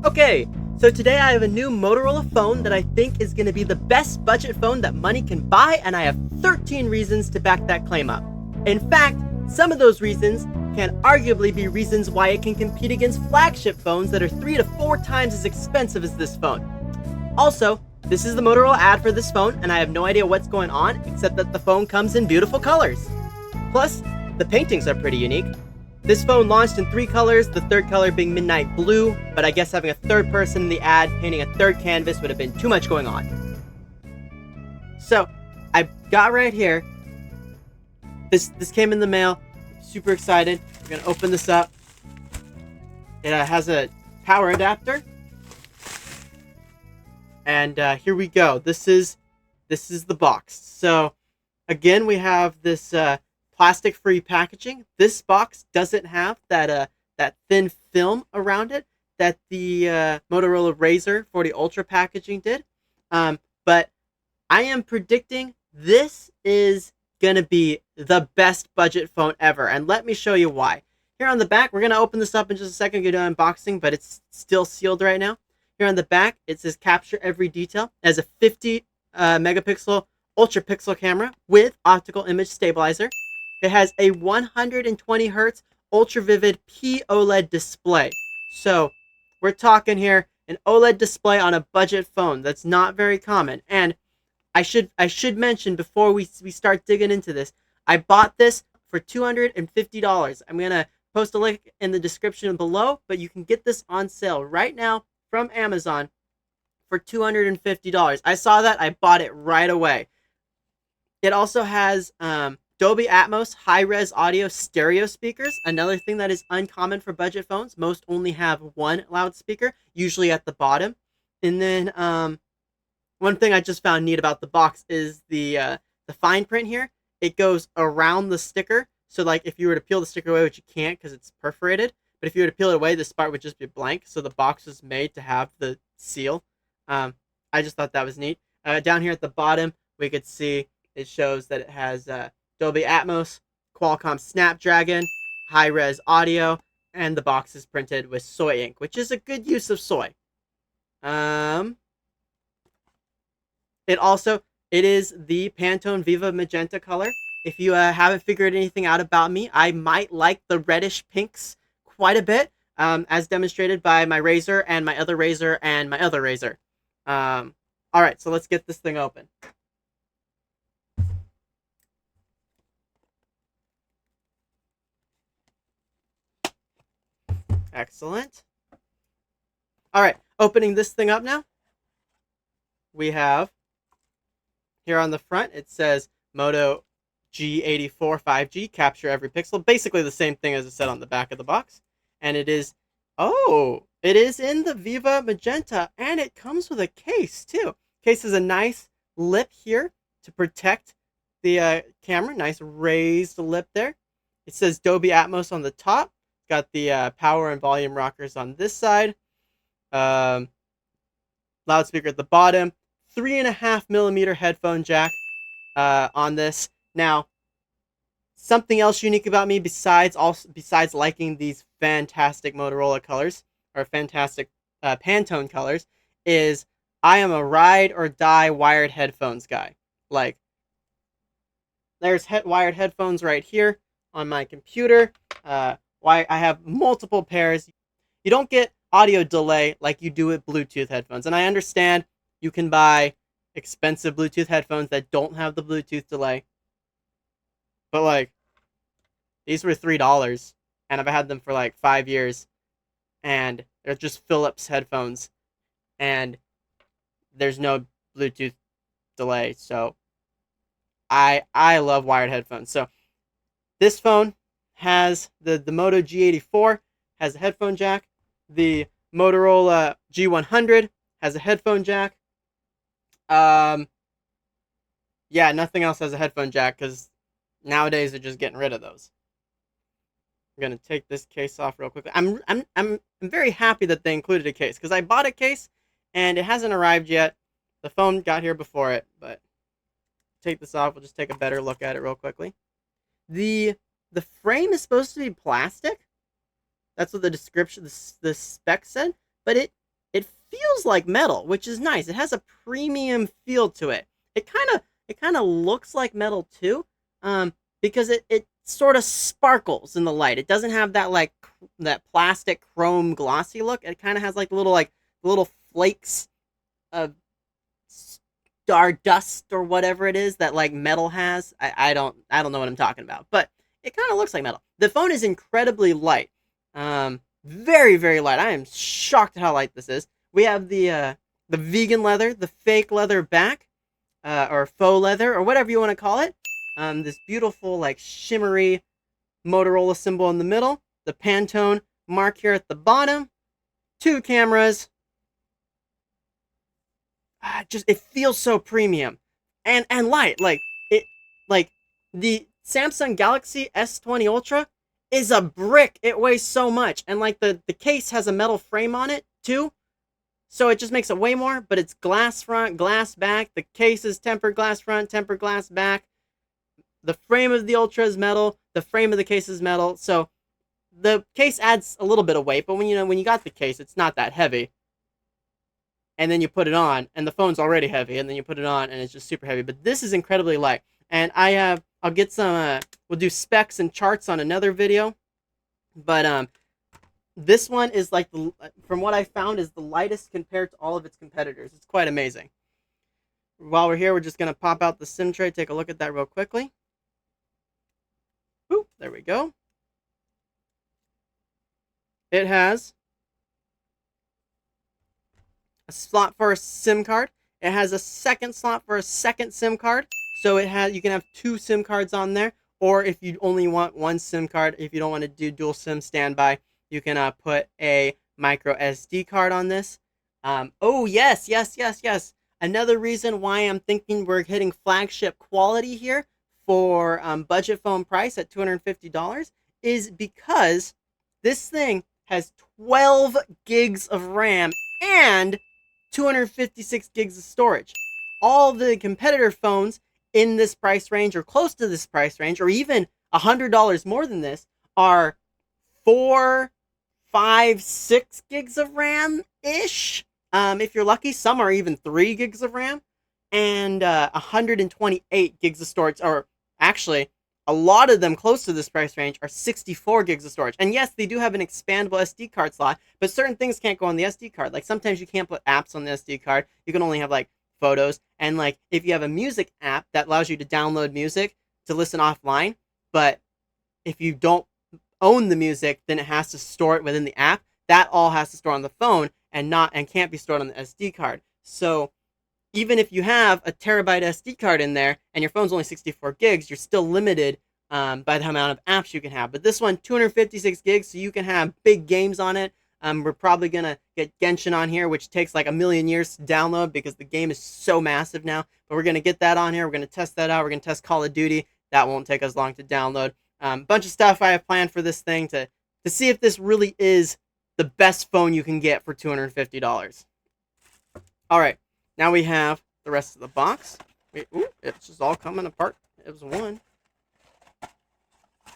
Okay, so today I have a new Motorola phone that I think is going to be the best budget phone that money can buy, and I have 13 reasons to back that claim up. In fact, some of those reasons can arguably be reasons why it can compete against flagship phones that are 3 to 4 times as expensive as this phone. Also, this is the Motorola ad for this phone, and I have no idea what's going on, except that the phone comes in beautiful colors. Plus, the paintings are pretty unique. This phone launched in 3 colors, the third color being midnight blue, but I guess having a third person in the ad painting a third canvas would have been too much going on. So, I got right here. This came in the mail. Super excited. We're gonna open this up. It has a power adapter. And here we go. This is the box. So, again, we have this plastic-free packaging. This box doesn't have that thin film around it that the Motorola Razr 40 Ultra packaging did. But I am predicting this is going to be the best budget phone ever. And let me show you why. Here on the back, we're going to open this up in just a second, get an unboxing, but it's still sealed right now. Here on the back, it says capture every detail. It has a 50 megapixel ultra pixel camera with optical image stabilizer. It has a 120 hertz ultra vivid OLED display. So we're talking here an OLED display on a budget phone. That's not very common. And I should mention before we start digging into this, I bought this for $250. I'm gonna post a link in the description below, but you can get this on sale right now from Amazon for $250. I saw that, I bought it right away. It also has Dolby Atmos high-res audio stereo speakers, another thing that is uncommon for budget phones. Most only have one loudspeaker, usually at the bottom. And then one thing I just found neat about the box is the fine print here. It goes around the sticker, so like if you were to peel the sticker away, which you can't because it's perforated, but if you were to peel it away, this part would just be blank, so the box was made to have the seal. I just thought that was neat. Down here at the bottom, we could see it shows that it has Dolby Atmos, Qualcomm Snapdragon, high-res audio, and the box is printed with soy ink, which is a good use of soy. It is the Pantone Viva Magenta color. If you haven't figured anything out about me, I might like the reddish pinks quite a bit, as demonstrated by my Razr and my other Razr and my other Razr. Alright, so let's get this thing open. Excellent. Alright, opening this thing up now. We have, here on the front, it says Moto G84 5G, capture every pixel. Basically the same thing as it said on the back of the box. And it is, it is in the Viva Magenta, and it comes with a case, too. Case has a nice lip here to protect the camera. Nice raised lip there. It says Dolby Atmos on the top. Got the power and volume rockers on this side. Loudspeaker at the bottom. 3.5mm headphone jack on this. Now, something else unique about me besides liking these fantastic Motorola colors, or fantastic Pantone colors, is I am a ride or die wired headphones guy. Like, there's wired headphones right here on my computer. I have multiple pairs. You don't get audio delay like you do with Bluetooth headphones. And I understand you can buy expensive Bluetooth headphones that don't have the Bluetooth delay. But like, these were $3, and I've had them for like 5 years, and they're just Philips headphones, and there's no Bluetooth delay. So I love wired headphones. So this phone has the Moto G84 has a headphone jack. The Motorola G100 has a headphone jack. Yeah, nothing else has a headphone jack because nowadays they're just getting rid of those. I'm gonna take this case off real quickly. I'm very happy that they included a case because I bought a case and it hasn't arrived yet. The phone got here before it, but take this off. We'll just take a better look at it real quickly. The frame is supposed to be plastic. That's what the description, the spec said, but feels like metal, which is nice. It has a premium feel to it. It kind of looks like metal too, because it sort of sparkles in the light. It doesn't have that like that plastic chrome glossy look. It kind of has like little flakes of star dust or whatever it is that like metal has. I don't know what I'm talking about, but it kind of looks like metal. The phone is incredibly light, very very light. I am shocked at how light this is. We have the vegan leather, the fake leather back, or faux leather, or whatever you want to call it. This beautiful like shimmery Motorola symbol in the middle, the Pantone mark here at the bottom, 2 cameras. Just it feels so premium and light. Like the Samsung Galaxy S20 Ultra is a brick. It weighs so much, and like the case has a metal frame on it too, so it just makes it way more. But it's glass front, glass back. The case is tempered glass front, tempered glass back. The frame of the Ultra is metal. The frame of the case is metal. So the case adds a little bit of weight, but when you got the case, it's not that heavy. And then you put it on, and the phone's already heavy, and then you put it on, and it's just super heavy. But this is incredibly light. And I'll get some, we'll do specs and charts on another video. But this one is like, from what I found, is the lightest compared to all of its competitors. It's quite amazing. While we're here, we're just going to pop out the SIM tray, take a look at that real quickly. Boop, there we go. It has a slot for a SIM card. It has a second slot for a second SIM card. So you can have 2 SIM cards on there. Or if you only want 1 SIM card, if you don't want to do dual SIM standby, you can put a micro SD card on this. Oh, yes. Another reason why I'm thinking we're hitting flagship quality here for budget phone price at $250 is because this thing has 12 gigs of RAM and 256 gigs of storage. All the competitor phones in this price range or close to this price range, or even $100 more than this, are 4, 5, 6 gigs of RAM-ish. If you're lucky, some are even 3 gigs of RAM, and 128 gigs of storage, or actually, a lot of them close to this price range are 64 gigs of storage. And yes, they do have an expandable SD card slot, but certain things can't go on the SD card. Like sometimes you can't put apps on the SD card. You can only have like photos. And like if you have a music app that allows you to download music to listen offline, but if you don't own the music, then it has to store it within the app. That all has to store on the phone and can't be stored on the SD card. So even if you have a terabyte SD card in there and your phone's only 64 gigs, you're still limited by the amount of apps you can have. But this one, 256 gigs, so you can have big games on it. We're probably going to get Genshin on here, which takes like a million years to download because the game is so massive now. But we're going to get that on here. We're going to test that out. We're going to test Call of Duty. That won't take as long to download. Bunch of stuff I have planned for this thing to see if this really is the best phone you can get for $250. All right. Now we have the rest of the box. Ooh, it's just all coming apart. It was one.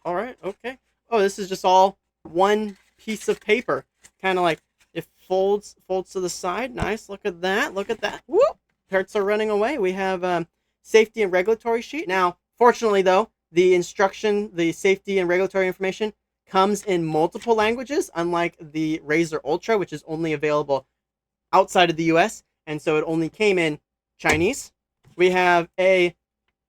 All right, okay. Oh, this is just all one piece of paper. Kind of like it folds to the side. Nice. Look at that. Look at that. Whoop. Parts are running away. We have safety and regulatory sheet. Now, fortunately, though, the safety and regulatory information comes in multiple languages, unlike the Razr Ultra, which is only available outside of the US. And so it only came in Chinese. We have a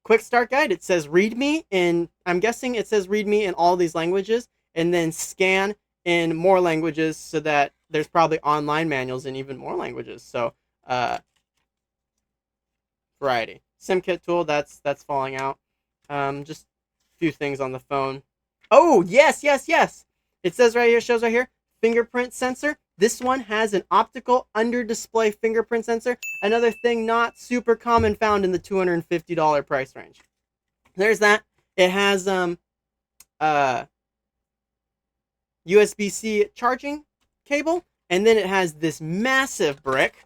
quick start guide. It says read me in, I'm guessing it says read me in all these languages, and then scan in more languages so that there's probably online manuals in even more languages. So, variety. SIM kit tool, that's falling out. Just a few things on the phone. Oh, yes. It says right here, shows right here, fingerprint sensor. This one has an optical under-display fingerprint sensor. Another thing not super common, found in the $250 price range. There's that. It has USB-C charging cable. And then it has this massive brick,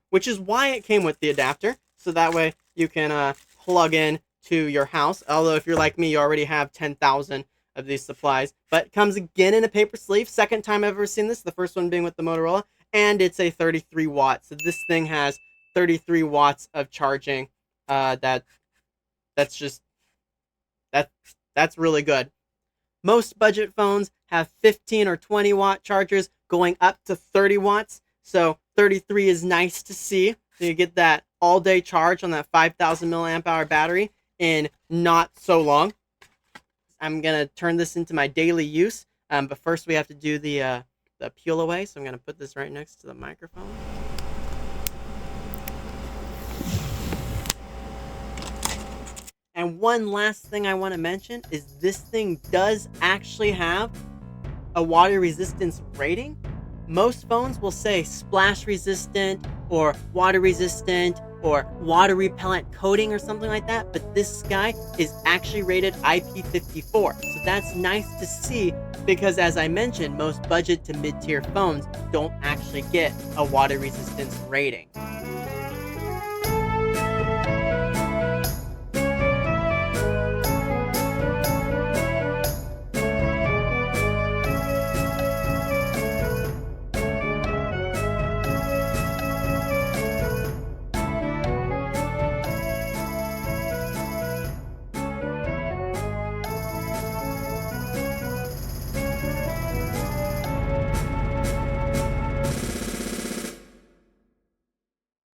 which is why it came with the adapter. So that way you can plug in to your house. Although if you're like me, you already have 10,000 of these supplies. But it comes again in a paper sleeve. Second time I've ever seen this. The first one being with the Motorola. and it's a 33 watts. So this thing has 33 watts of charging. That's really good. Most budget phones have 15 or 20 watt chargers going up to 30 watts. So 33 is nice to see. So you get that all day charge on that 5,000 milliamp hour battery in not so long. I'm gonna turn this into my daily use. But first we have to do the peel away. So I'm gonna put this right next to the microphone. And one last thing I want to mention is this thing does actually have a water resistance rating. Most phones will say splash resistant or water resistant or water repellent coating or something like that, but this guy is actually rated IP54. So that's nice to see because, as I mentioned, most budget to mid-tier phones don't actually get a water resistance rating.